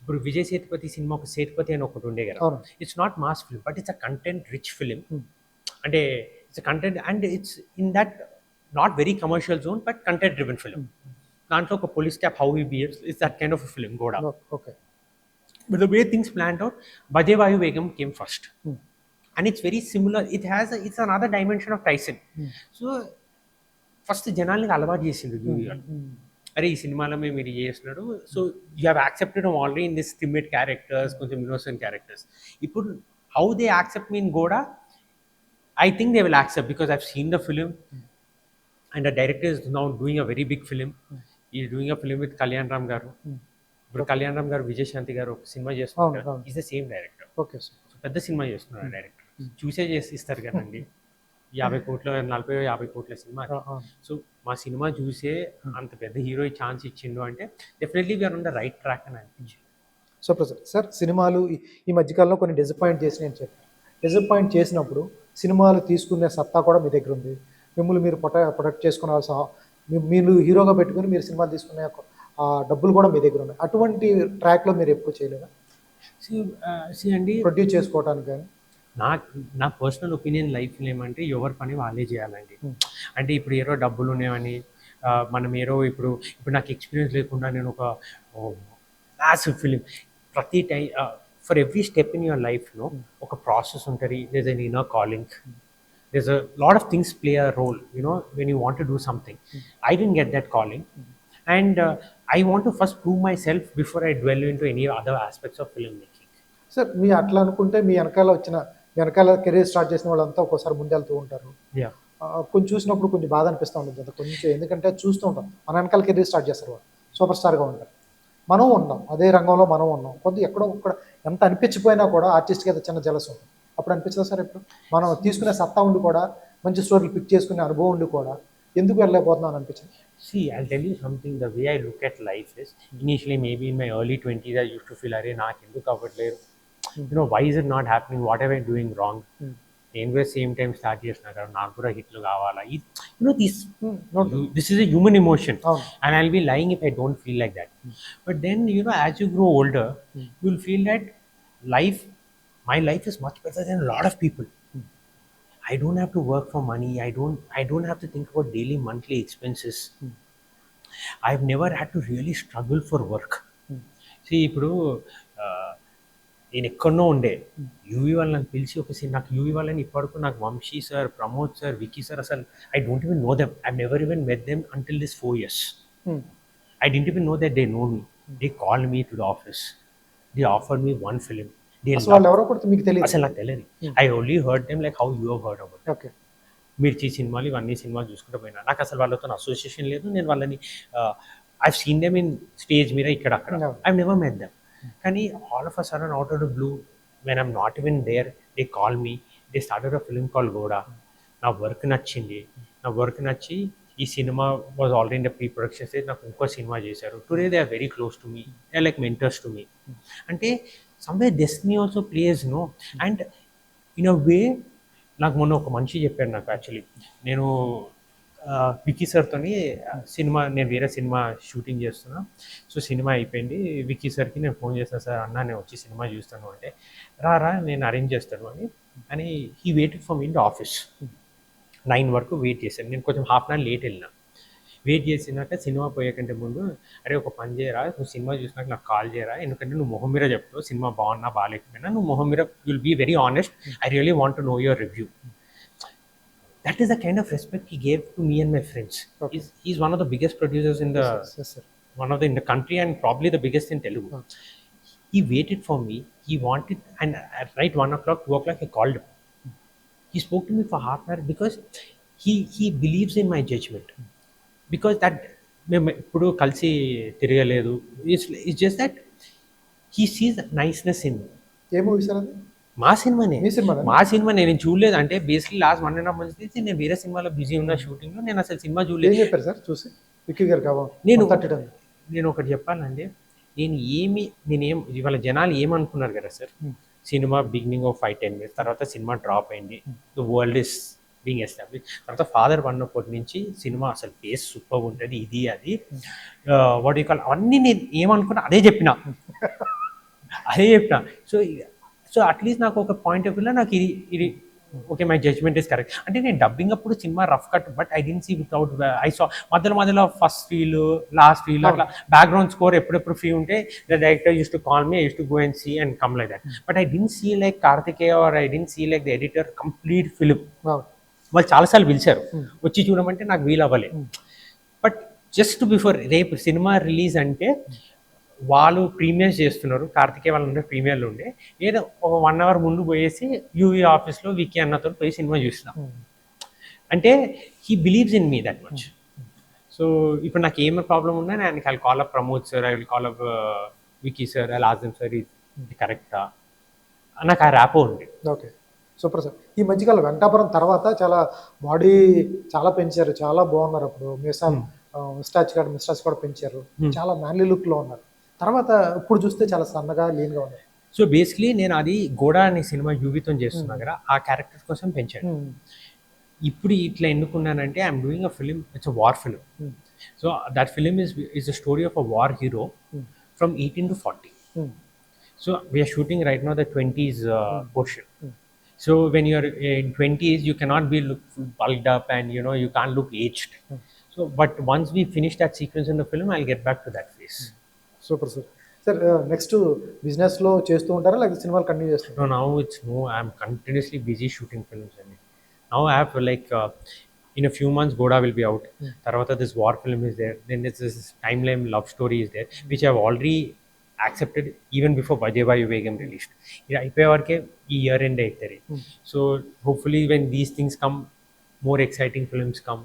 ఇప్పుడు విజయ్ సేతుపతి సినిమా, ఒక సేతుపతి అని ఒకటి ఉండే కదా, it's not mass film, but it's a content rich film. అంటే it's a content and it's in that not very commercial zone, but content driven film. దాంట్లో ఒక police cop, how he behaves, it's that kind of film Goda. But the way things planned out, Bhaje Vayu Vegam came first. And it's very similar. It's another dimension of Tyson. So first జనాలకి అలవాటు చేసిండు యూవీఆర్. అరే ఈ సినిమాలో మేము ఇది చేస్తున్నాడు, so you have accepted already in this timid characters, కొంచెం ఇన్నోసెంట్ క్యారెక్టర్స్. ఇప్పుడు how they accept me in Goda, I think they will accept because I've seen the film and the director is now doing a very big film. ఈ doing a film with Kalyan Ram garu. ఇప్పుడు కళ్యాణ్ రామ్ గారు, విజయశాంతి గారు ఒక cinema చేస్తున్నారు. Is the same director. Okay, పెద్ద cinema చేస్తున్నారు director. చూసే చేసి ఇస్తారు కదండి, 50 కోట్ల 40-50 కోట్ల సినిమా. సో మా సినిమా చూసే అంత పెద్ద హీరో ఛాన్స్ ఇచ్చిండు అంటే definitely we're on the right track అని అనిపించింది. సో సార్ సినిమాలు ఈ మధ్యకాలంలో కొన్ని డిసప్పాయింట్ చేసి అని చెప్పారు. డిసప్పాయింట్ చేసినప్పుడు సినిమాలు తీసుకునే సత్తా కూడా మీ దగ్గర ఉంది. మిమ్మల్ని మీరు ప్రొటెక్ట్ చేసుకునే మీరు హీరోగా పెట్టుకుని మీరు సినిమాలు తీసుకునే డబ్బులు కూడా మీ దగ్గర ఉన్నాయి. అటువంటి ట్రాక్లో మీరు ఎప్పుడు చేయలేదా అండి ప్రొడ్యూస్ చేసుకోవడానికి? కానీ నా పర్సనల్ ఒపీనియన్ లైఫ్లో ఏమంటే ఎవరి పని వాళ్ళే చేయాలండి. అంటే ఇప్పుడు ఏదో డబ్బులు ఉన్నాయని మనం ఏదో ఇప్పుడు నాకు ఎక్స్పీరియన్స్ లేకుండా నేను ఒక మ్యాసివ్ ఫిలిం ప్రతి time for every step in your లైఫ్లో ఒక ప్రాసెస్ ఉంటుంది. There is an inner calling. There's a lot of things play a role, when you want to do something. I didn't get that calling, and I want to first prove myself before I dwell into any other aspects of filmmaking. Sir మీ అట్లా అనుకుంటే మీ వెనకాల career start చేసిన వాళ్ళంతా ఒక్కోసారి ముందెళ్తూ ఉంటారు. Yeah. కొంచెం చూసినప్పుడు కొంచెం బాధ అనిపిస్తూ ఉంటుంది కొంచెం, ఎందుకంటే చూస్తూ ఉంటాం మన వెనకాల కెరీర్ స్టార్ట్ చేస్తారు వాళ్ళు సూపర్ స్టార్గా ఉంటారు, మనం ఉన్నాం అదే రంగంలో మనం ఉన్నాం, కొద్దిగా ఎక్కడో ఒక్కడ ఎంత అనిపించిపోయినా కూడా ఆర్టిస్ట్కి అయితే చిన్న జలస్ ఉంటుంది. అప్పుడు అనిపించదు సార్ ఇప్పుడు మనం తీసుకునే సత్తా ఉండి కూడా మంచి స్టోరీలు పిక్ చేసుకునే అనుభవం ఉండి కూడా ఎందుకు వెళ్ళలేకపోతున్నాను అనిపించింది. See, I'll tell you something. The way I look at life is, initially maybe in my early 20s I used to feel, "Arey, నాకు ఎందుకు అవ్వట్లేదు? Why is it not happening? What am I doing wrong?" నేను కూడా same time start చేసిన కదా, నాకు కూడా హిట్లు కావాలా. This is a human emotion, and I'll be lying if I don't feel like that. But then, as you grow older, you'll feel that my life is much better than a lot of people. I don't have to work for money. I don't have to think about daily monthly expenses. I've never had to really struggle for work. See, ఇప్పుడు నేను ఎక్కడనో ఉండే UV వాళ్ళని పిలిచి నాకు UV వాళ్ళని ఇప్పటికు నాకు Vamsi sir, Pramod sir, Vicky sir, అసలు I don't even know them. I never even met them until this 4 years. I didn't even know that they know me. They called me to the office. They offered me one film. వాళ్ళు ఎవరో కూడా మీకు తెలియదు? అసలు నాకు తెలియదు. I only heard them like how you have heard about. Okay, Mirchi సినిమాలు ఇవన్నీ సినిమాలు చూసుకుంటూ పోయినా. నాకు అసలు వాళ్ళతో అసోసియేషన్ లేదు. నేను వాళ్ళని I've seen them in stage మీద ఇక్కడ అక్కడ. I've never met them. కానీ all of a sudden out of the blue, when I'm not even there, they call me. They started a film call Goda. నా work నచ్చింది. నా work నచ్చి ఈ సినిమా was already in the pre production stage. నాకు ఇంకో సినిమా చేశారు. Today they are very close to me. They are like mentors to me. అంటే somewhere destiny also plays, and in a way. నాకు మొన్న ఒక మనిషి చెప్పాడు నాకు, యాక్చువల్లీ నేను వికీ సార్తో సినిమా, నేను వేరే సినిమా షూటింగ్ చేస్తున్నా. సో సినిమా అయిపోయింది. వికీ సార్కి నేను ఫోన్ చేస్తాను, సార్ అన్న నేను వచ్చి సినిమా చూస్తాను అంటే, రా నేను అరేంజ్ చేస్తాను అని he waited for me in the office. 9 వరకు వెయిట్ చేశాను. నేను కొంచెం హాఫ్ అన్ అవర్ లేట్ వెళ్ళిన. వెయిట్ చేసినాక సినిమా పోయేకంటే ముందు, అరే ఒక పని చేయరా, నువ్వు సినిమా చూసినాక నాకు కాల్ చేయరా, ఎందుకంటే నువ్వు మొహం మీద చెప్తావు సినిమా బాగున్నా బాగాలేకపోయినా, నువ్వు మొహం మీద you'll be very honest. I really want to know your review. That is the kind of respect he gave to me and my friends. Okay. He's one of the biggest producers in the in the country, and probably the biggest in Telugu. He waited for me. He wanted, and at right 1 o'clock, 2 o'clock, he called him. He spoke to me for half an hour because he believes in my judgment. Because that మేము ఇప్పుడు కలిసి తిరగలేదు. It's just that he sees niceness in me. A movie sir అది? మా cinema నేను చూడలేదు. అంటే basically last 1.5 months నుంచి నేను వేరే సినిమాలో బిజీ ఉన్న షూటింగ్లో. నేను అసలు సినిమా చూడలేదు. చెప్పారు సార్ చూసి విక్కీ గారు కావాలి. నేను ఒకటి చెప్పాలంటే, నేనేం ఇవాళ జనాలు ఏమనుకున్నారు కదా sir, cinema beginning of 5-10 minutes తర్వాత సినిమా డ్రాప్ అయింది, the world is being establish. తర్వాత ఫాదర్ వన్నప్పటి నుంచి సినిమా అసలు ఫేస్ సూపర్ ఉంటుంది, ఇది అది వాట్ యూ కాల్, అవన్నీ నేను ఏమనుకున్నా అదే చెప్పిన. సో అట్లీస్ట్ నాకు ఒక పాయింట్ ఆఫ్ వ్యూలో నాకు ఇది okay, my judgement is correct. అంటే నేను డబ్బింగ్ అప్పుడు సినిమా rough cut, but I didn't see without, I saw మధ్యలో ఫస్ట్ ఫీల్, లాస్ట్ ఫీల్, అట్లా బ్యాక్గ్రౌండ్ స్కోర్ ఎప్పుడెప్పుడు ఫ్రీ ఉంటే the director use to call me, I used to go and see and come like that. But I didn't see like Karthikeya or I didn't see like the editor complete film. వాళ్ళు చాలాసార్లు పిలిచారు వచ్చి చూడమంటే నాకు వీలు అవ్వలేదు. But just before రేపు cinema release అంటే వాళ్ళు ప్రీమియర్స్ చేస్తున్నారు, కార్తికేయ వాళ్ళు ఉండే ప్రీమియర్లు ఉండే, ఏదో ఒక 1 hour ముందు పోయేసి యూవీ ఆఫీస్లో వికీ అన్నతో పోయి సినిమా చూసినాం. అంటే he believes in me that much. So ఇప్పుడు నాకు ఏమైనా ప్రాబ్లం ఉన్నా నేను I call up Pramod sir, I will call up Vicky sir, I last them sir ఇది కరెక్టా, నాకు ఆ ర్యాపో ఉంది. Okay, super sir. ఈ మధ్యకాలం వెంకటాపురం తర్వాత చాలా బాడీ చాలా పెంచారు, చాలా బాగున్నారు. అప్పుడు మిస్టాచ్ కూడా పెంచారు, చాలా మ్యాన్లీ లుక్లో ఉన్నారు. తర్వాత ఇప్పుడు చూస్తే చాలా సన్నగా లీన్గా ఉన్నారు. సో బేసిక్లీ నేను అది గోడా అనే సినిమా యూవీతో చేస్తున్నా కదా, ఆ క్యారెక్టర్ కోసం పెంచాను. ఇప్పుడు ఇట్లా ఎందుకున్నానంటే I'm doing a film, it's a war film. So that film is the story of a war hero from 18 to 40. So we're shooting right now the 20s portion. So when you're in 20s, you cannot be look bulked up and you can't look aged. So but once we finish that sequence in the film, I'll get back to that phase. Super sir. Sir next బిజినెస్లో చేస్తూ ఉంటారా లేకపోతే సినిమాలు continue No, చేస్తుంటారా? now it's no. I'm continuously busy shooting films, and now I have like in a few months, Goda will be out. Tarvata, this war film is there. Then there's this timeline love story is there, which I've already accepted even before Bhaje Vayu Vegam released. Yeah, ippe year end aitare. So hopefully, when these things come, more exciting films come.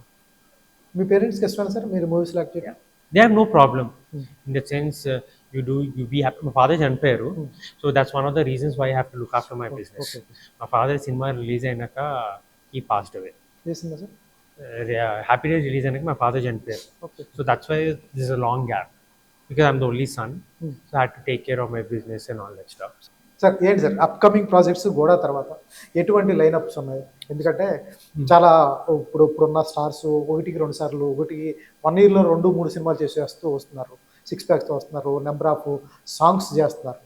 మీ పేరెంట్స్కి ఇష్టమేనా sir మీరు movies lock చేయడం? They have no problem in the sense you be happy. My father చనిపోయారు, so that's one of the reasons why I have to look after my business. My father cinema release అయినాక he passed away. చేసిందా sir? Happyday release అయినాక my father చనిపోయారు. Okay. So that's why there's a long gap, because I'm the only son, so I had to take care of my business and all that stuff. Sir ఏంటి sir upcoming projects గోడా తర్వాత ఎటువంటి line-ups ఉన్నాయి? ఎందుకంటే చాలా ఇప్పుడున్న stars ఒకటికి 2 సార్లు, ఒకటికి 1 yearలో 2-3 సినిమాలు చేసేస్తూ వస్తున్నారు. 6 ప్యాక్స్తో వస్తున్నారు, నెంబర్ ఆఫ్ సాంగ్స్ చేస్తున్నారు,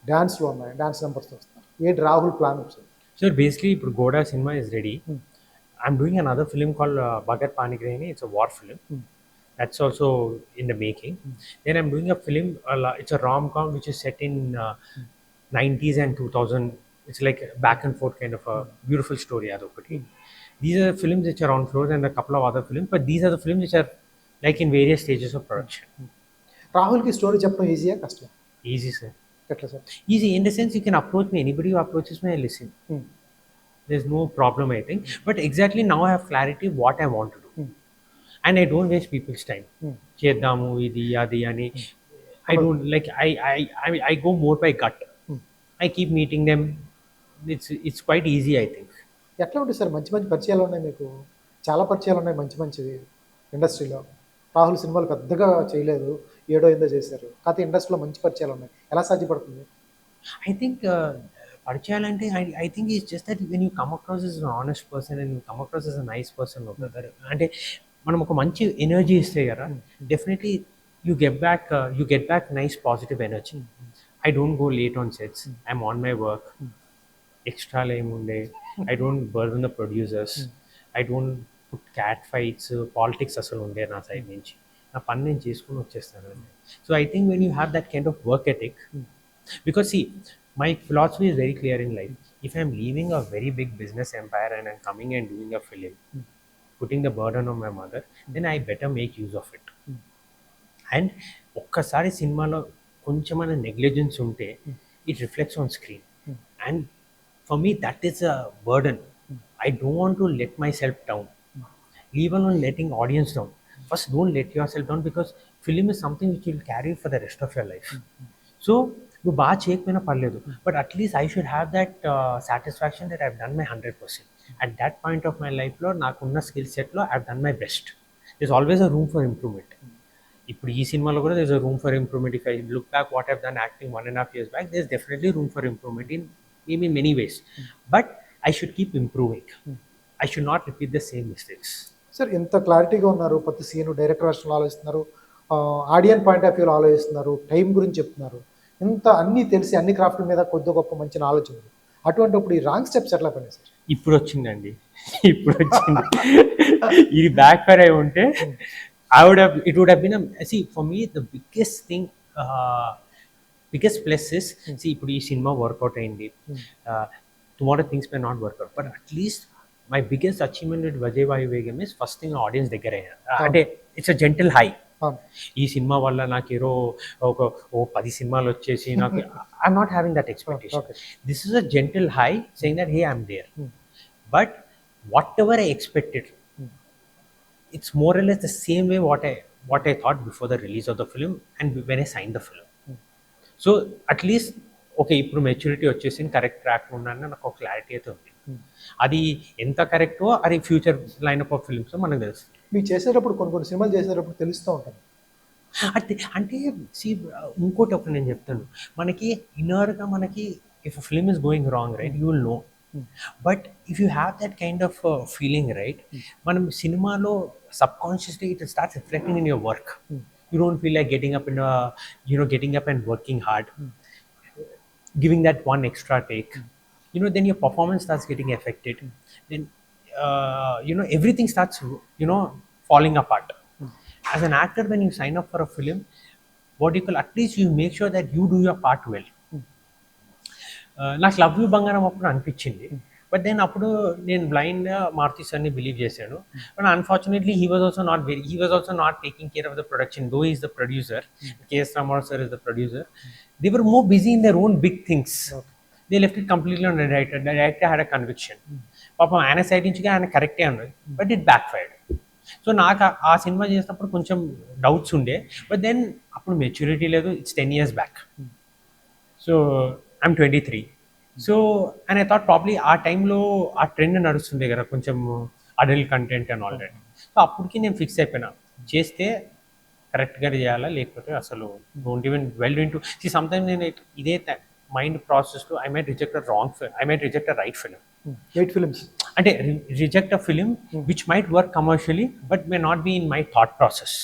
డ్యాన్స్లో ఉన్నాయి, డ్యాన్స్ నెంబర్స్తో వస్తున్నారు. ఏంటి Rahul plan sir? So basically, ఇప్పుడు Goda cinema is ready. I'm doing another film called Bhagat Panigrahini. It's a war film. That's also in the making. Then I'm doing a film. It's a rom-com which is set in 90s and 2000. It's like a back and forth kind of a beautiful story. These are films which are on floors, and a couple of other films. But these are the films which are like in various stages of production. రాహుల్కి story చెప్పడం ఈజీయా కష్టం? Easy, sir. ఎట్లా sir? Easy in the sense you can approach me. Anybody who approaches me, I listen. There's no problem, I think. But exactly now I have clarity what I want to do. And I don't waste people's time. Chedamu, idi, adi, ani. I don't like. I go more by gut. I keep meeting them. It's quite easy, I think. ఎట్లా ఉంటుంది sir? మంచి మంచి పరిచయాలు ఉన్నాయి మీకు, చాలా పరిచయాలు ఉన్నాయి మంచి మంచివి ఇండస్ట్రీలో. రాహుల్ సినిమాలు పెద్దగా చేయలేదు, 7 చేశారు, కాకపోతే ఇండస్ట్రీలో మంచి పరిచయాలు ఉన్నాయి. ఎలా సాధ్యపడుతుంది? I think పరిచయాలంటే I think it's just that when you come across as an honest person and you come across as a nice person, అంటే మనం ఒక మంచి ఎనర్జీ ఇస్తే కదా, definitely you get back nice positive energy. I don't go late on sets. I'm on my work. Extra ఏముండే, I don't burden the producers. I don't put cat fights, politics అసలు ఉండే నా సైడ్ నుంచి. నా పని నేను చేసుకుని వచ్చేస్తాను. So I think when you have that kind of work ethic, because see, my philosophy is very clear in life. If I'm leaving a very big business empire and I'm coming and doing a film, putting the burden on my mother, then I better make use of it. And ఒక్కసారి సినిమాలో కొంచెమైన negligence ఉంటే it reflects on screen, and for me that is a burden. I don't want to let myself down, even on letting audience down. First, don't let yourself down, because film is something which you'll carry for the rest of your life. So నువ్వు బాగా చేయకపోయినా పర్లేదు, but at least I should have that satisfaction that I've done my 100%. At that point of my లైఫ్లో నాకున్న skill సెట్లో I've done my best. This always a room for improvement. ఇప్పుడు ఈ సినిమాలో కూడా there's a room for improvement. If I look back what I've done acting 1.5 years back, there's definitely room for improvement in maybe many ways. But I should keep improving. I should not repeat the same mistakes. Sir ఇంత క్లారిటీగా ఉన్నారు, ప్రతి scene director వర్షన్లో ఆలోచిస్తున్నారు, ఆడియన్ point of వ్యూలో ఆలోచిస్తున్నారు, time గురించి చెప్తున్నారు, ఇంత అన్నీ తెలిసి అన్ని క్రాఫ్ట్ల మీద కొద్ది గొప్ప మంచి నాలెడ్జ్ ఉంది. అటువంటిప్పుడు ఈ రాంగ్ స్టెప్స్ ఎట్లా పడినాయి సార్? ఇప్పుడు వచ్చిందండి, ఇప్పుడు వచ్చింది. ఇది బ్యాక్ ఫైర్ అయి ఉంటే it would have been see, for me the biggest thing, biggest plus is, see, ఇప్పుడు ఈ సినిమా వర్కౌట్ అయింది, tomorrow things may not work out, but at least my biggest achievement with Bhaje Vayu Vegam is first thing audience దగ్గర అంటే it's a gentle high. ఈ సినిమా వల్ల నాకు ఏదో ఒక 10 సినిమాలు వచ్చేసి నాకు I'm not having that expectation. This is a gentle high saying that hey I'm there, but whatever I expected, it's more or less the same way what I thought before the release of the film and when I signed the film. So at least okay, ఇప్పుడు maturity వచ్చేసింది, correct track ఉన్నాను, నాకు ఒక clarity అయితే ఉంది. అది ఎంత కరెక్టో అది ఫ్యూచర్ లైనప్ ఆఫ్ ఫిల్మ్స్ మనకు తెలుస్తుంది. మీరు చేసేటప్పుడు కొన్ని సినిమాలు చేసేటప్పుడు తెలుస్తూ ఉంటుంది. అంటే ఇంకోటి ఒకటి నేను చెప్తాను, మనకి ఇన్నర్గా మనకి if film is going wrong, right, you will know. But if you have that kind of feeling, right, మనం సినిమాలో subconsciously it starts reflecting in your work. You don't feel like getting up and working hard, giving that one extra take. Then your performance starts getting affected. Then everything starts falling apart. As an actor, when you sign up for a film, what you call, at least you make sure that you do your part well. నాకు love you బంగారం అప్పుడు అనిపించింది, but then అప్పుడు నేను blind Maruti సార్ని believe చేశాను. But unfortunately he was also not taking care of the production, though is the producer. K S Ramarao sir is the producer. They were more busy in their own big things. They left it completely on the director. The director had a conviction. పాపం ఆయన side నుంచి ఆయన కరెక్టే అన్నది, but it backfired. So నాకు ఆ సినిమా చేసినప్పుడు కొంచెం డౌట్స్ ఉండే, బట్ దెన్ అప్పుడు మెచ్యూరిటీ లేదు. It's 10 years back. So I'm 23. So and I thought probably ఆ టైంలో ఆ ట్రెండ్ నడుస్తుండే కదా కొంచెం adult content and all that. So అప్పటికి నేను ఫిక్స్ అయిపోయినా, చేస్తే కరెక్ట్గా చేయాలా, లేకపోతే అసలు డోంట్ ఈవెన్ వెల్ ఇంటూ సి. సమ్టైమ్స్ నేను ఇదే మైండ్ ప్రాసెస్లో I might reject reject a right film. 8 films అంటే reject a film which might work commercially but may not be in my thought process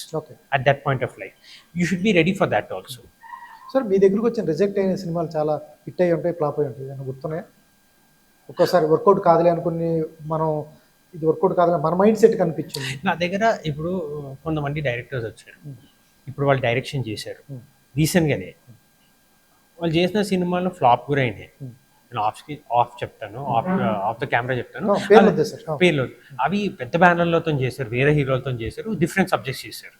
at that point of life. You should be ready for that also. Sir మీ దగ్గరకు వచ్చిన reject అయిన సినిమాలు చాలా hit అయ్యి ఉంటాయి, flop అయి ఉంటాయి, ఏమైనా గుర్తున్నాయా? ఒక్కోసారి వర్కౌట్ కాదులే అనుకుని మనం ఇది వర్కౌట్ కాదులే మన మైండ్ సెట్ కనిపించింది. నా దగ్గర ఇప్పుడు కొంతమంది డైరెక్టర్స్ వచ్చారు, ఇప్పుడు వాళ్ళు డైరెక్షన్ చేశారు రీసెంట్గానే. వాళ్ళు చేసిన సినిమాలు ఫ్లాప్ కూడా అయినాయి. నేను ఆఫ్ చెప్తాను, ఆఫ్ ద కెమెరా చెప్తాను, పేర్లు. అవి పెద్ద బ్యానర్లతో చేశారు, వేరే హీరోలతో చేశారు, డిఫరెంట్ సబ్జెక్ట్స్ చేశారు.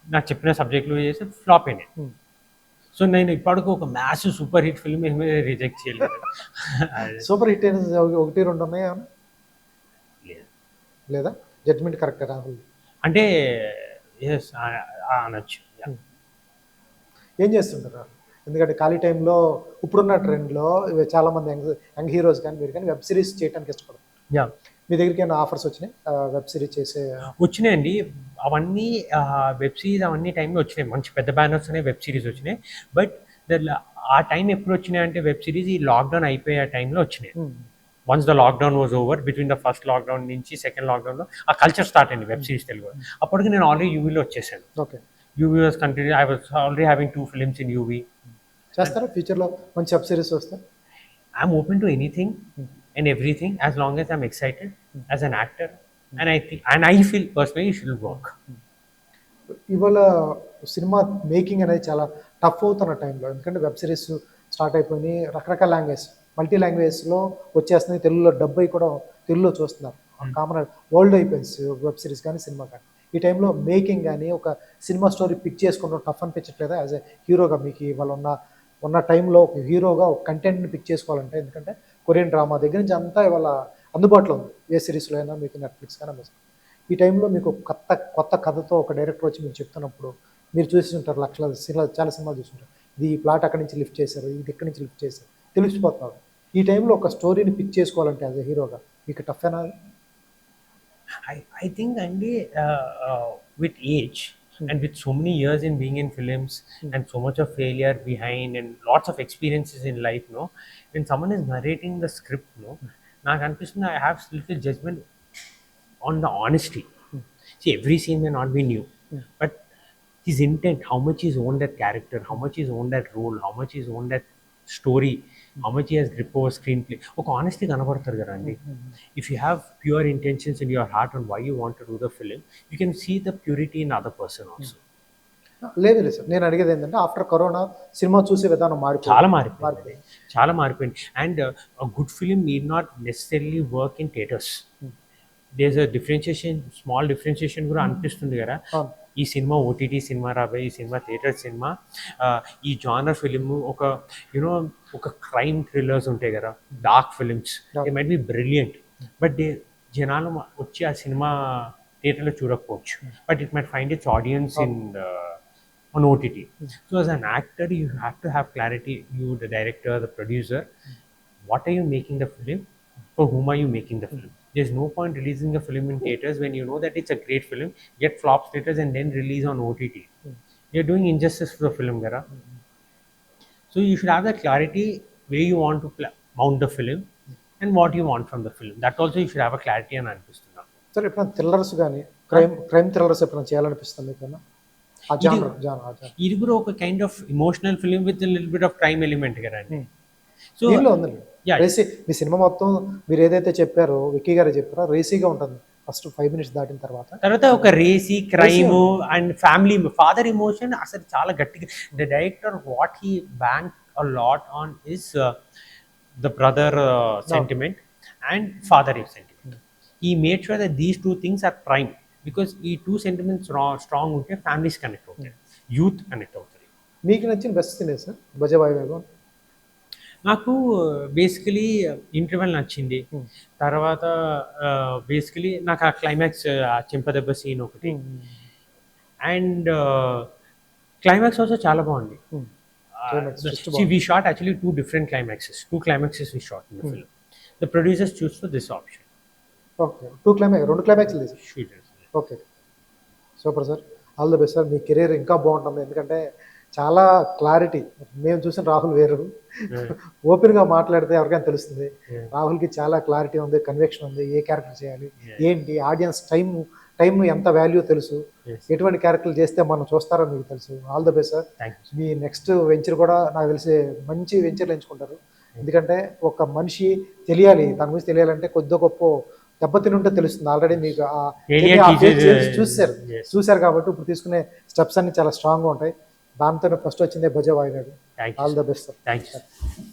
నాకు చెప్పిన సబ్జెక్టులు చేసి ఫ్లాప్ అయినాయి. సో నేను ఇప్పటికీ ఒక మ్యాథ్స్ సూపర్ హిట్ ఫిల్మ్ ఏమీ రిజెక్ట్ చేయలేదు. సూపర్ హిట్ అయిన 1-2 ఉన్నాయా లేదా? జడ్జ్మెంట్ కరెక్ట్ రాహుల్ అంటే ఎస్ అనొచ్చు. ఏం చేస్తుంటారు? ఎందుకంటే ఖాళీ టైంలో ఇప్పుడున్న ట్రెండ్లో చాలామంది యంగ్ హీరోస్ కానీ మీరు కానీ వెబ్ సిరీస్ చేయడానికి ఇష్టపడతారు. మీ దగ్గరికి ఏమైనా ఆఫర్స్ వచ్చినాయి వెబ్ సిరీస్ చేసే? వచ్చినాయండి, అవన్నీ వెబ్ సిరీస్ అవన్నీ టైంలో వచ్చినాయి. మంచి పెద్ద బ్యానర్స్ అనే వెబ్ సిరీస్ వచ్చినాయి. బట్ ఆ టైం ఎప్పుడు వచ్చినాయి అంటే వెబ్ సిరీస్ ఈ లాక్డౌన్ అయిపోయే టైంలో వచ్చినాయి. Once the lockdown was over, between the first lockdown నుంచి సెకండ్ లాక్డౌన్లో ఆ కల్చర్ స్టార్ట్ అయింది వెబ్ సిరీస్ తెలుగు. అప్పటికి నేను ఆల్రెడీ యూవీలో వచ్చేసాను. Okay, UV was continue. I was already having 2 films in UV. చేస్తారా ఫ్యూచర్లో మంచి వెబ్ సిరీస్ వస్తే? I'm open to anything and everything as long as I'm excited as an actor, and I feel personally it should work. ఇవాళ cinema making అనేది చాలా tough అవుతున్న టైంలో, ఎందుకంటే వెబ్ సిరీస్ స్టార్ట్ అయిపోయి రకరకాల మల్టీ లాంగ్వేజ్లో వచ్చేస్తుంది, తెలుగులో డబ్ అయి కూడా తెలుగులో చూస్తున్నారు. కామన్ వరల్డ్ అయిపోయింది వెబ్ సిరీస్ కానీ సినిమా కానీ. ఈ టైంలో మేకింగ్ కానీ ఒక సినిమా స్టోరీ పిక్ చేసుకుంటాం టఫ్ అనిపించట్లేదా? యాజ్ ఎ హీరోగా మీకు ఇవాళ ఉన్న టైంలో ఒక హీరోగా ఒక కంటెంట్ని పిక్ చేసుకోవాలంటే, ఎందుకంటే కొరియన్ డ్రామా దగ్గర నుంచి అంతా ఇవాళ అందుబాటులో ఉంది, ఏ సిరీస్లో అయినా మీకు నెట్ఫ్లిక్స్ కానీ అమెజాన్. ఈ టైంలో మీకు కొత్త కథతో ఒక డైరెక్టర్ వచ్చి మీరు చెప్తున్నప్పుడు మీరు చూసి ఉంటారు, లక్షల సినిమాలు, చాలా సినిమాలు చూస్తుంటారు. ఇది ఈ ప్లాట్ అక్కడి నుంచి లిఫ్ట్ చేశారు, ఇది ఇక్కడి నుంచి లిఫ్ట్ చేశారు, తెలిసిపోతున్నారు. ఈ టైంలో ఒక స్టోరీని పిక్ చేసుకోవాలంటే యాజ్ ఎ హీరోగా మీకు టఫ్ అయినా? I think అండి with age and with so many years in being in films and so much of failure behind and lots of experiences in life, when someone is narrating the script, నాకు అనిపిస్తుంది I have little judgment on the honesty. See, every scene may not be new, but his intent, how much he's owned that character, how much he's owned that role, how much he's owned that story, how much he has grip over screenplay. ఒక honesty కనబడతారు కదా అండి. If you have pure intentions in your heart on why you want to do the film, you can see the purity in other person also. లేదు sir, నేను అడిగేది ఏంటంటే after corona cinema చూసే విధానం చాలా మారిపోయింది. And good film need not necessarily work in theatres. There a differentiation, small differentiation కూడా అనిపిస్తుంది కదా. ఈ సినిమా ఓటీటీ సినిమా రాబోయే, ఈ సినిమా థియేటర్ సినిమా, ఈ జానర్ ఫిలిము ఒక క్రైమ్ థ్రిల్లర్స్ ఉంటాయి కదా, dark films, they might be brilliant, but జనాలు వచ్చి ఆ సినిమా థియేటర్లో చూడకపోవచ్చు, but it might find its audience on OTT. So as an actor, you have to have clarity, you, the director, the producer, what are you making the film, for whom are you making the film? There's no point releasing a film in theaters when you know that it's a great film, get flop status and then release on OTT. You're doing injustice to the film, Gara. So you should have that clarity where you want to mount the film and what you want from the film. That also you should have a clarity and అనిపిస్తుంది. Sir ఎప్పుడైనా thrillers కానీ crime thrillers ఎప్పుడైనా చేయాలనిపిస్తుంది మీకు? ఇది కూడా ఒక kind of emotional film with little bit of crime element కదా అండి. సో మీ సినిమా మొత్తం మీరు ఏదైతే చెప్పారో, విక్కీ గారు చెప్పారో రేసీగా ఉంటుంది, ఫస్ట్ 5 minutes దాటిన తర్వాత తర్వాత ఒక racy crime and family father emotion అసలు చాలా గట్టిగా the director what he bank a lot on is the brother sentiment and father sentiment. ఈ made sure that these two things are prime because ఈ two sentiments strong ఉంటే families connect అవుతాయి, youth connect అవుతుంది. మీకు నచ్చిన best scene sir భజే వాయు వేగం? నాకు basically interval నచ్చింది. తర్వాత బేసికలీ నాకు ఆ క్లైమాక్స్ చెంపదెబ్బ సీన్ ఒకటి అండ్ క్లైమాక్స్ ఆల్సో చాలా బాగుంది. We shot actually two different climaxes, we shot in the film. The producers choose for this option. Okay, 2 క్లైమాక్స్లు తీసి. Okay, super sir, all the best sir. మీ career ఇంకా బాగుంటుంది, ఎందుకంటే చాలా క్లారిటీ. మేము చూసిన రాహుల్ వేరు, ఓపెన్గా మాట్లాడితే ఎవరికైనా తెలుస్తుంది. రాహుల్కి చాలా క్లారిటీ ఉంది, కన్విక్షన్ ఉంది, ఏ క్యారెక్టర్ చేయాలి ఏంటి, ఆడియన్స్ టైం ఎంత వాల్యూ తెలుసు, ఎటువంటి క్యారెక్టర్లు చేస్తే మనం చూస్తారో మీకు తెలుసు. All the best sir. Me next venture కూడా నాకు తెలిసి మంచి వెంచర్లు ఎంచుకుంటారు, ఎందుకంటే ఒక మనిషి తెలియాలి, దాని గురించి తెలియాలంటే కొద్ది గొప్ప దెబ్బతిని ఉంటే తెలుస్తుంది. ఆల్రెడీ మీకు చూశారు కాబట్టి ఇప్పుడు తీసుకునే స్టెప్స్ అన్ని చాలా స్ట్రాంగ్గా ఉంటాయి. దాంతో ఫస్ట్ వచ్చిందే భజే వాయు వేగం. All the best sir. Thank you.